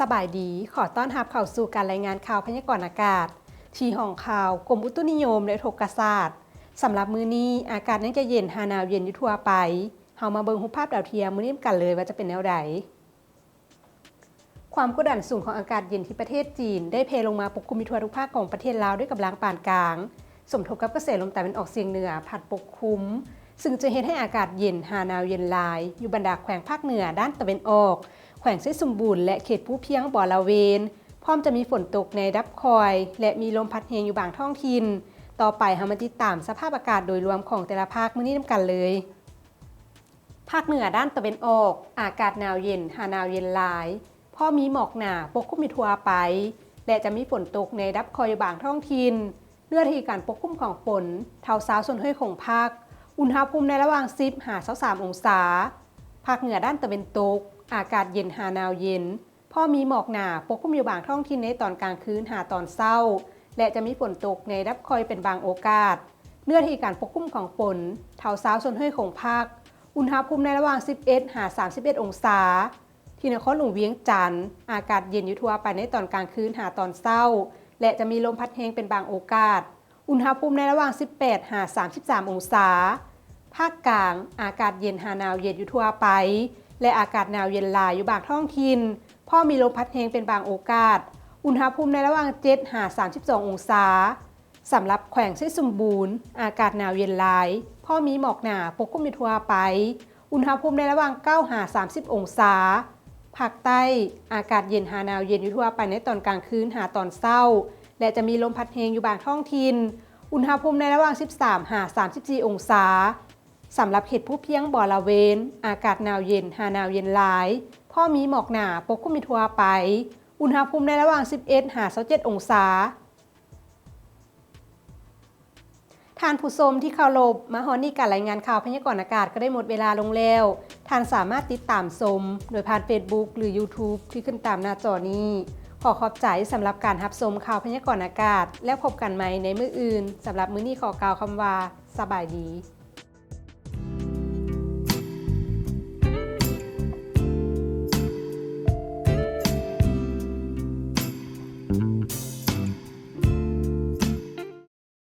สบายดีขอต้อนรับเข้าสู่การรายงานข่าวพยากรณ์อากาศที่ห้องข่าวกรมอุตุนิยมและโทรศาสตร์สำหรับมื้อนี้อากาศยังจะเย็นหาหนาวเย็นอยู่ทั่วไปเฮามาเบิ่งรูปภาพดาวเทียมมื้อนี้กันเลยว่าจะเป็นแนวใดความกดดันสูงของอากาศเย็นที่ประเทศจีนได้เพลงมาปกคลุมทั่วทุกภาคของประเทศลาวด้วยกำลังปานกลางสมทบกับกระแสลมตะวันออกเฉียงเหนือพัดปกคลุมซึ่งจะเฮ็ดให้อากาศเย็นหาหนาวเย็นหลายอยู่บรรดาแขวงภาคเหนือด้านตะวันออกแขวงไชยสมบูรณ์และเขตภูเพียงบ่อละเวนพร้อมจะมีฝนตกในดับคอยและมีลมพัดแรงอยู่บางท้องถิ่นต่อไปเฮามาติดตามสภาพอากาศโดยรวมของแต่ละภาคมื้อนี้นำกันเลยภาคเหนือด้านตะวันออกอากาศหนาวเย็นหาหนาวเย็นหลายพอมีหมอกหนาปกคลุมทั่วไปและจะมีฝนตกในดับคอยอยู่บางท้องถิ่นเนื่องที่การปกคลุมของฝนเท่าสาวส่วนห้วยของภาคอุณหภูมิในระหว่าง10หา23องศาภาคเหนือด้านตะวันตกอากาศเย็นหาหนาวเย็นพอมีหมอกหนาปกคลุมอยู่บางท้องถิ่นในตอนกลางคืนหาตอนเช้าและจะมีฝนตกในดับคอยเป็นบางโอกาสเนื่องที่การปกคลุมของฝนเท่าสาวส่วนห้วยของภาคอุณหภูมิในระหว่าง11หา31องศาที่นครหลวงเวียงจันทร์อากาศเย็นอยู่ทั่วไปในตอนกลางคืนหาตอนเช้าและจะมีลมพัดแรงเป็นบางโอกาสอุณหภูมิในระหว่าง18หา33องศาภาคกลางอากาศเย็นหาหนาวเย็นอยู่ทั่วไปและอากาศหนาวเย็นหลายอยู่บางท้องถิ่นพอมีลมพัดแรงเป็นบางโอกาสอุณหภูมิในระหว่าง7หา32องศาสำหรับแขวงไชยสมบูรณ์อากาศหนาวเย็นหลายพอมีหมอกหนาปกคลุมอยู่ทั่วไปอุณหภูมิในระหว่าง9หา30องศาภาคใต้อากาศเย็นหาหนาวเย็นอยู่ทั่วไปในตอนกลางคืนหาตอนเช้าและจะมีลมพัดแรงอยู่บางท้องถิ่นอุณหภูมิในระหว่าง13หา34องศาสำหรับเขตภูเพียงบ่อละเวนอากาศหนาวเย็นหาหนาวเย็นหลายพอมีหมอกหนาปกคลุมทั่วไปอุณหภูมิในระหว่าง11หา27องศาท่านผู้ชมที่เคารพมาฮอดนี้การรายงานข่าวพยากรณ์อากาศก็ได้หมดเวลาลงแล้วท่านสามารถติดตามชมโดยผ่าน Facebook หรือ YouTube ที่ขึ้นตามหน้าจอนี้ขอขอบใจสำหรับการรับชมข่าวพยากรณ์อากาศแล้วพบกันใหม่ในมื้ออื่นสำหรับมื้อนี้ขอกล่าวคำว่าสบายดี